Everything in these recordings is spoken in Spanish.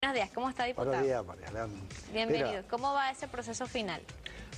Buenos días, ¿cómo está, diputado? Buenos días, María Leandro. Bienvenido. Mira, ¿Cómo va ese proceso final?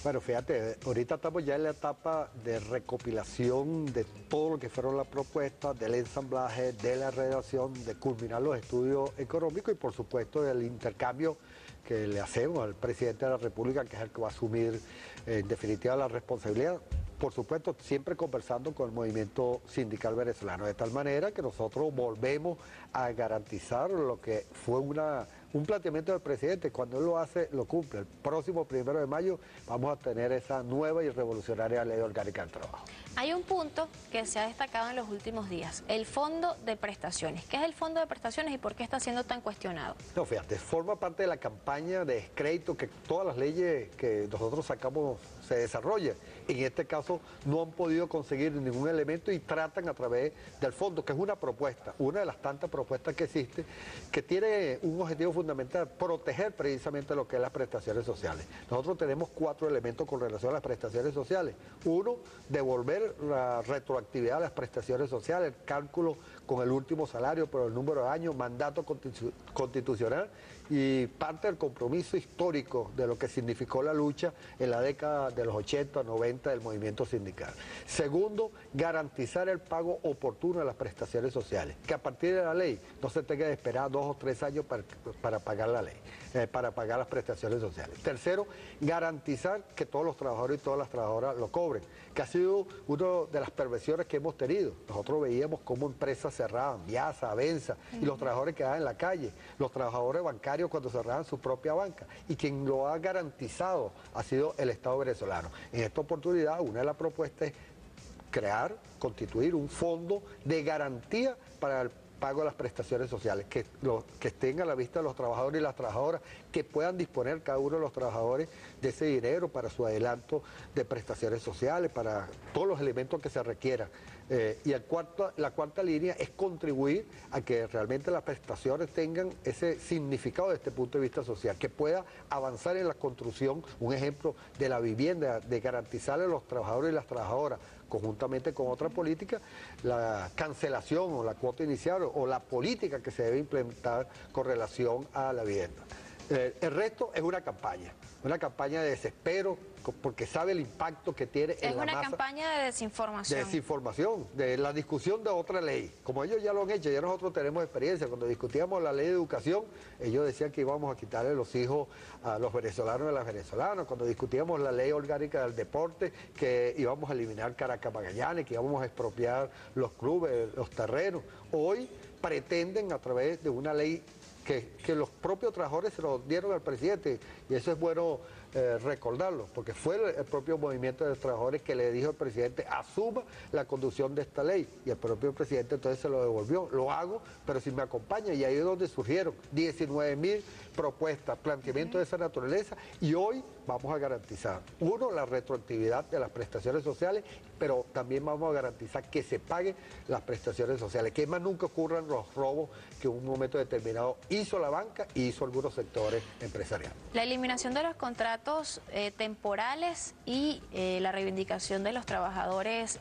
bueno, fíjate, ahorita estamos ya en la etapa de recopilación de todo lo que fueron las propuestas, del ensamblaje, de la redacción, de culminar los estudios económicos y por supuesto del intercambio que le hacemos al presidente de la República, que es el que va a asumir en definitiva la responsabilidad. Por supuesto, siempre conversando con el movimiento sindical venezolano, de tal manera que nosotros volvemos a garantizar lo que fue un planteamiento del presidente. Cuando él lo hace, lo cumple. El próximo 1 de mayo vamos a tener esa nueva y revolucionaria ley orgánica del trabajo. Hay un punto que se ha destacado en los últimos días, el fondo de prestaciones. ¿Qué es el fondo de prestaciones y por qué está siendo tan cuestionado? No, fíjate, forma parte de la campaña de descrédito que todas las leyes que nosotros sacamos se desarrollan. En este caso no han podido conseguir ningún elemento y tratan a través del fondo, que es una propuesta, una de las tantas propuestas que existe, que tiene un objetivo fundamental, proteger precisamente lo que es las prestaciones sociales. Nosotros tenemos 4 elementos con relación a las prestaciones sociales. Uno, devolver la retroactividad de las prestaciones sociales, el cálculo con el último salario por el número de años, mandato constitucional y parte del compromiso histórico de lo que significó la lucha en la década de los 80, 90 del movimiento sindical. Segundo, garantizar el pago oportuno de las prestaciones sociales, que a partir de la ley no se tenga que esperar 2 o 3 años para pagar la ley, para pagar las prestaciones sociales. Tercero, garantizar que todos los trabajadores y todas las trabajadoras lo cobren, que ha sido una de las perversiones que hemos tenido. Nosotros veíamos cómo empresas cerraban, Viasa, Avenza, y los trabajadores quedaban en la calle, los trabajadores bancarios cuando cerraban su propia banca, y quien lo ha garantizado ha sido el Estado venezolano. En esta oportunidad, una de las propuestas es constituir un fondo de garantía para el pago de las prestaciones sociales, que estén a la vista de los trabajadores y las trabajadoras, que puedan disponer cada uno de los trabajadores de ese dinero para su adelanto de prestaciones sociales, para todos los elementos que se requieran. Y la cuarta línea es contribuir a que realmente las prestaciones tengan ese significado desde este punto de vista social, que pueda avanzar en la construcción, un ejemplo de la vivienda, de garantizarle a los trabajadores y las trabajadoras, conjuntamente con otra política, la cancelación o la cuota inicial o la política que se debe implementar con relación a la vivienda. El resto es una campaña de desespero, porque sabe el impacto que tiene en la masa. Es una campaña de desinformación. De desinformación, de la discusión de otra ley. Como ellos ya lo han hecho, ya nosotros tenemos experiencia. Cuando discutíamos la ley de educación, ellos decían que íbamos a quitarle los hijos a los venezolanos y a las venezolanas. Cuando discutíamos la ley orgánica del deporte, que íbamos a eliminar Caracas Magallanes, que íbamos a expropiar los clubes, los terrenos. Hoy pretenden a través de una ley que los propios trabajadores se lo dieron al presidente, y eso es bueno recordarlo, porque fue el propio movimiento de los trabajadores que le dijo al presidente: asuma la conducción de esta ley, y el propio presidente entonces se lo devolvió. Lo hago, pero si me acompaña, y ahí es donde surgieron 19.000 propuestas, planteamientos de esa naturaleza, y hoy vamos a garantizar, uno, la retroactividad de las prestaciones sociales, pero también vamos a garantizar que se paguen las prestaciones sociales, que más nunca ocurran los robos que en un momento determinado hizo la banca y hizo algunos sectores empresariales. La eliminación de los contratos temporales y la reivindicación de los trabajadores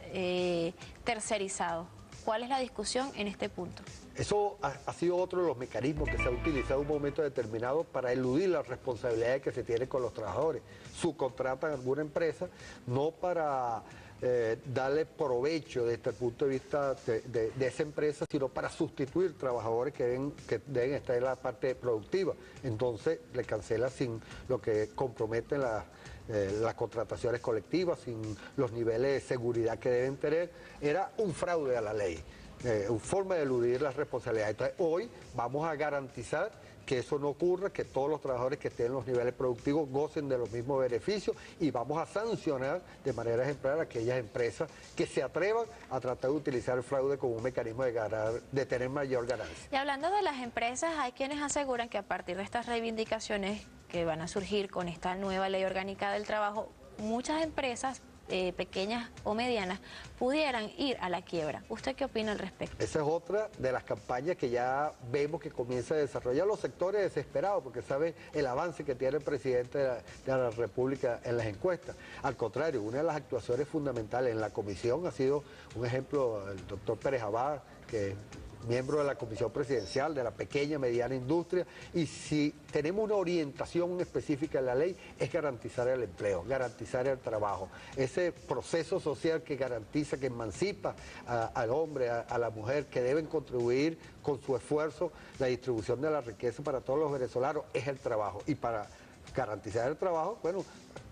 tercerizados. ¿Cuál es la discusión en este punto? Eso ha sido otro de los mecanismos que se ha utilizado en un momento determinado para eludir las responsabilidades que se tienen con los trabajadores. Subcontratan a alguna empresa, no para darle provecho desde el punto de vista de esa empresa, sino para sustituir trabajadores que deben estar en la parte productiva. Entonces le cancela sin lo que comprometen las contrataciones colectivas, sin los niveles de seguridad que deben tener. Era un fraude a la ley. Forma de eludir las responsabilidades. Entonces, hoy vamos a garantizar que eso no ocurra, que todos los trabajadores que estén en los niveles productivos gocen de los mismos beneficios, y vamos a sancionar de manera ejemplar a aquellas empresas que se atrevan a tratar de utilizar el fraude como un mecanismo de tener mayor ganancia. Y hablando de las empresas, hay quienes aseguran que a partir de estas reivindicaciones que van a surgir con esta nueva ley orgánica del trabajo, muchas empresas pequeñas o medianas pudieran ir a la quiebra. ¿Usted qué opina al respecto? Esa es otra de las campañas que ya vemos que comienza a desarrollar los sectores desesperados, porque saben el avance que tiene el presidente de la República en las encuestas. Al contrario, una de las actuaciones fundamentales en la comisión ha sido un ejemplo, el doctor Pérez Abad, que miembro de la Comisión Presidencial de la pequeña y mediana industria, y si tenemos una orientación específica en la ley es garantizar el empleo, garantizar el trabajo, ese proceso social que garantiza, que emancipa al hombre, a la mujer, que deben contribuir con su esfuerzo la distribución de la riqueza para todos los venezolanos, es el trabajo. Y para garantizar el trabajo, bueno,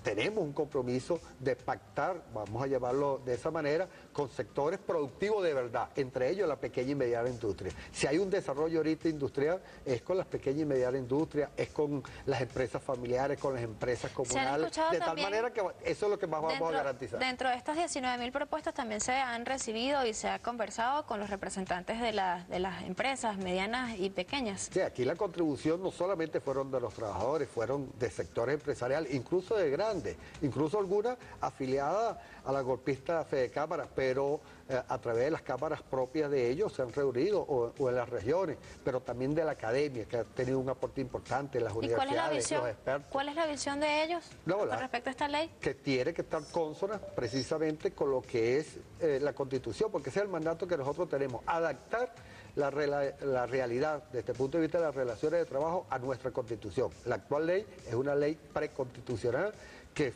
tenemos un compromiso de pactar, vamos a llamarlo de esa manera, con sectores productivos de verdad, entre ellos la pequeña y mediana industria. Si hay un desarrollo ahorita industrial, es con las pequeñas y medianas industrias, es con las empresas familiares, con las empresas comunales, de tal manera que eso es lo que más vamos a garantizar. Dentro de estas 19.000 propuestas también se han recibido y se ha conversado con los representantes de las empresas medianas y pequeñas. Sí, aquí la contribución no solamente fueron de los trabajadores, fueron de sectores empresariales, incluso de grandes, incluso algunas afiliadas a la golpista Fede Cámara, pero a través de las cámaras propias de ellos se han reunido, o en las regiones, pero también de la academia, que ha tenido un aporte importante, las universidades, los expertos. ¿Cuál es la visión de ellos con respecto a esta ley? Que tiene que estar consona precisamente con lo que es la Constitución, porque ese es el mandato que nosotros tenemos, adaptar la realidad desde el punto de vista de las relaciones de trabajo a nuestra Constitución. La actual ley es una ley preconstitucional que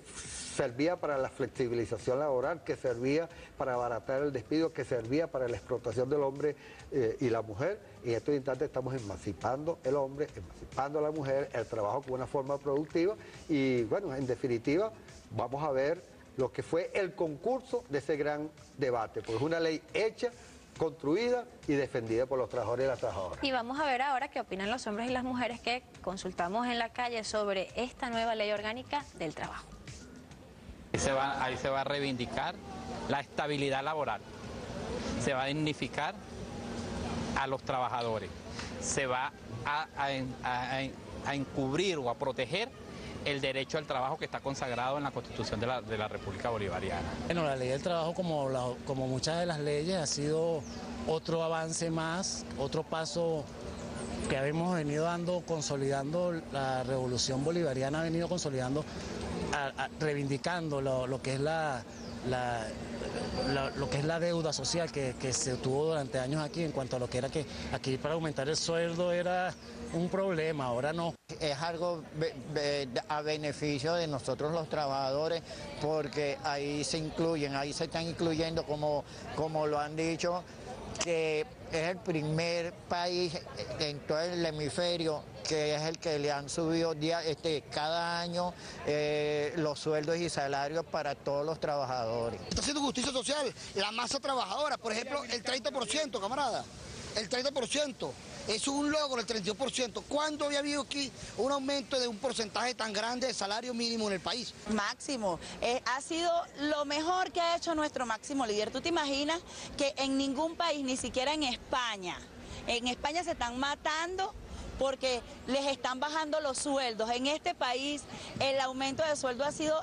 servía para la flexibilización laboral, que servía para abaratar el despido, que servía para la explotación del hombre y la mujer. Y en estos instantes estamos emancipando el hombre, emancipando a la mujer, el trabajo con una forma productiva y, bueno, en definitiva, vamos a ver lo que fue el concurso de ese gran debate, porque es una ley hecha, construida y defendida por los trabajadores y las trabajadoras. Y vamos a ver ahora qué opinan los hombres y las mujeres que consultamos en la calle sobre esta nueva ley orgánica del trabajo. Ahí se va a reivindicar la estabilidad laboral, se va a dignificar a los trabajadores, se va a encubrir o a proteger el derecho al trabajo que está consagrado en la Constitución de la República Bolivariana. Bueno, la ley del trabajo, como muchas de las leyes, ha sido otro avance más, otro paso que hemos venido dando, consolidando. La revolución bolivariana ha venido consolidando, reivindicando lo que es lo que es la deuda social que se tuvo durante años aquí, en cuanto a lo que era que aquí para aumentar el sueldo era un problema, ahora no. Es algo a beneficio de nosotros los trabajadores, porque ahí se están incluyendo, como lo han dicho, que es el primer país en todo el hemisferio que es el que le han subido cada año los sueldos y salarios para todos los trabajadores. Está haciendo justicia social, la masa trabajadora, por ejemplo, el 30%, camarada, el 30%. Es un logro, el 32%. ¿Cuándo había habido aquí un aumento de un porcentaje tan grande de salario mínimo en el país? Máximo. Ha sido lo mejor que ha hecho nuestro máximo líder. ¿Tú te imaginas que en ningún país, ni siquiera en España se están matando porque les están bajando los sueldos? En este país el aumento de sueldo ha sido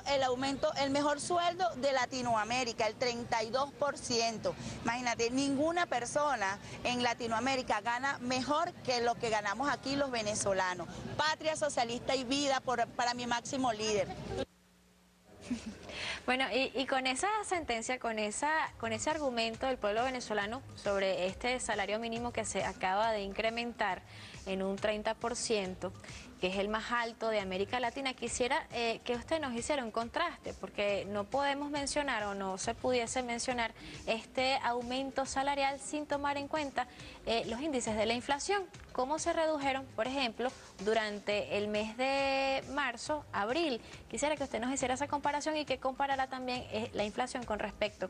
el mejor sueldo de Latinoamérica, el 32%. Imagínate, ninguna persona en Latinoamérica gana mejor que lo que ganamos aquí los venezolanos. Patria socialista y vida para mi máximo líder. Bueno, y con esa sentencia, con ese argumento del pueblo venezolano sobre este salario mínimo que se acaba de incrementar en un 30%, que es el más alto de América Latina, quisiera que usted nos hiciera un contraste, porque no podemos mencionar o no se pudiese mencionar este aumento salarial sin tomar en cuenta los índices de la inflación. ¿Cómo se redujeron, por ejemplo, durante el mes de marzo, abril? Quisiera que usted nos hiciera esa comparación y que comparara también la inflación con respecto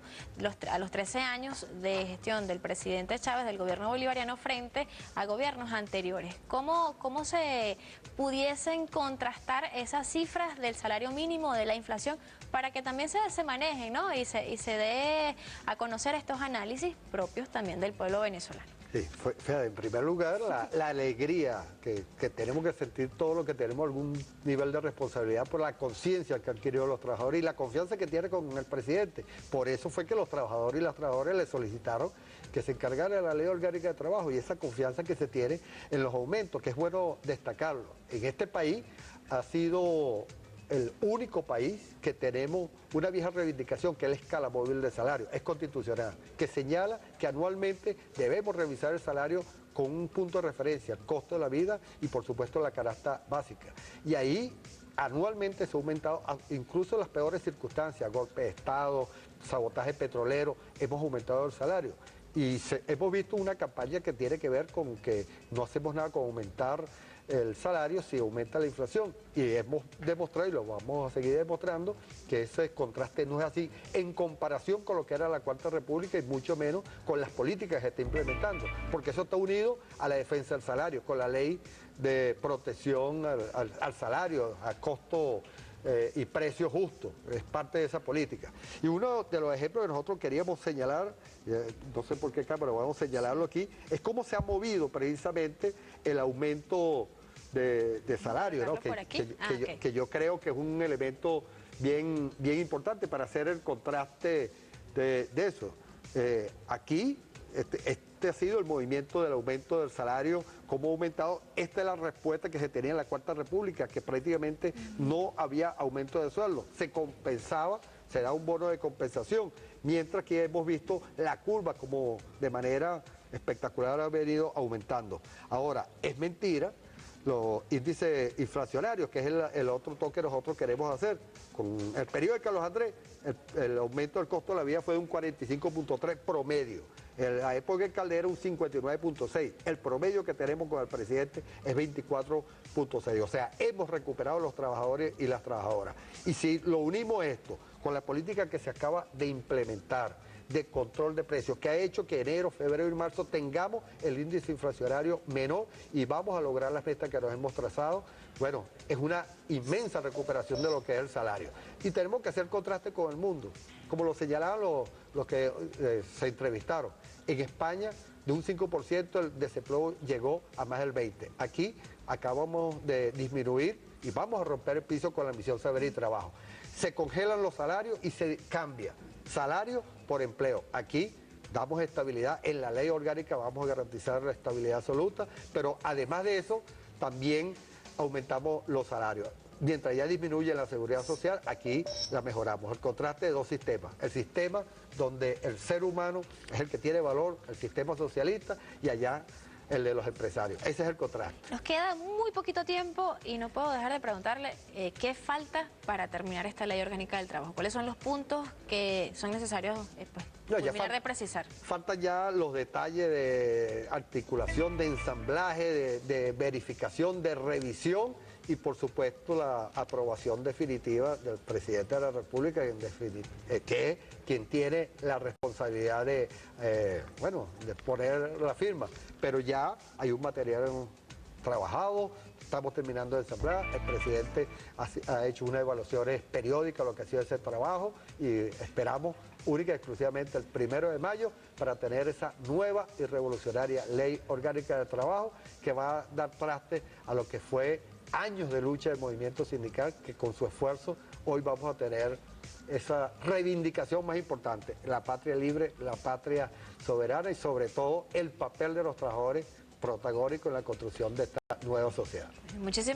a los 13 años de gestión del presidente Chávez, del gobierno bolivariano, frente a gobiernos anteriores. ¿Cómo se pudiesen contrastar esas cifras del salario mínimo, de la inflación, para que también se manejen, ¿no? y se dé a conocer estos análisis propios también del pueblo venezolano? Sí, fíjate, en primer lugar, la alegría que tenemos que sentir todos los que tenemos algún nivel de responsabilidad por la conciencia que han adquirido los trabajadores y la confianza que tiene con el presidente. Por eso fue que los trabajadores y las trabajadoras le solicitaron que se encargara de la ley orgánica de trabajo y esa confianza que se tiene en los aumentos, que es bueno destacarlo. En este país ha sido el único país que tenemos una vieja reivindicación que es la escala móvil de salario, es constitucional, que señala que anualmente debemos revisar el salario con un punto de referencia, el costo de la vida y por supuesto la canasta básica. Y ahí anualmente se ha aumentado, incluso en las peores circunstancias, golpe de Estado, sabotaje petrolero, hemos aumentado el salario. Y hemos visto una campaña que tiene que ver con que no hacemos nada con aumentar el salario si aumenta la inflación. Y hemos demostrado, y lo vamos a seguir demostrando, que ese contraste no es así en comparación con lo que era la Cuarta República y mucho menos con las políticas que se está implementando. Porque eso está unido a la defensa del salario, con la ley de protección al salario, a costo y precio justo, es parte de esa política. Y uno de los ejemplos que nosotros queríamos señalar, no sé por qué acá, pero vamos a señalarlo aquí, es cómo se ha movido precisamente el aumento de salario, ¿no? Que yo creo que es un elemento bien importante para hacer el contraste de eso. Aquí, este ha sido el movimiento del aumento del salario, cómo ha aumentado. Esta es la respuesta que se tenía en la Cuarta República, que prácticamente no había aumento de sueldo. Se compensaba, se da un bono de compensación, mientras que hemos visto la curva como de manera espectacular ha venido aumentando. Ahora, es mentira los índices inflacionarios, que es el otro toque que nosotros queremos hacer. Con el periodo de Carlos Andrés, el aumento del costo de la vida fue de un 45.3 promedio. En la época de Caldera un 59.6. El promedio que tenemos con el presidente es 24.6. O sea, hemos recuperado los trabajadores y las trabajadoras. Y si lo unimos esto con la política que se acaba de implementar, de control de precios, que ha hecho que enero, febrero y marzo tengamos el índice inflacionario menor y vamos a lograr las metas que nos hemos trazado, bueno, es una inmensa recuperación de lo que es el salario. Y tenemos que hacer contraste con el mundo, como lo señalaban los que se entrevistaron. En España, de un 5% el desempleo llegó a más del 20%. Aquí acabamos de disminuir y vamos a romper el piso con la misión Saber y Trabajo. Se congelan los salarios y se cambia salario por empleo. Aquí damos estabilidad, en la ley orgánica vamos a garantizar la estabilidad absoluta, pero además de eso también aumentamos los salarios. Mientras ya disminuye la seguridad social, aquí la mejoramos. El contraste de dos sistemas. El sistema donde el ser humano es el que tiene valor, el sistema socialista, y allá el de los empresarios. Ese es el contraste. Nos queda muy poquito tiempo y no puedo dejar de preguntarle qué falta para terminar esta ley orgánica del trabajo. ¿Cuáles son los puntos que son necesarios terminar de precisar? Faltan ya los detalles de articulación, de ensamblaje, de verificación, de revisión y por supuesto la aprobación definitiva del presidente de la República, que es quien tiene la responsabilidad de poner la firma. Pero ya hay un material trabajado, estamos terminando de ensamblar, el presidente ha hecho unas evaluaciones periódicas de lo que ha sido ese trabajo y esperamos única y exclusivamente el 1 de mayo para tener esa nueva y revolucionaria ley orgánica de trabajo que va a dar traste a lo que fue años de lucha del movimiento sindical, que con su esfuerzo hoy vamos a tener esa reivindicación más importante, la patria libre, la patria soberana y sobre todo el papel de los trabajadores protagónicos en la construcción de esta nueva sociedad. Muchísimas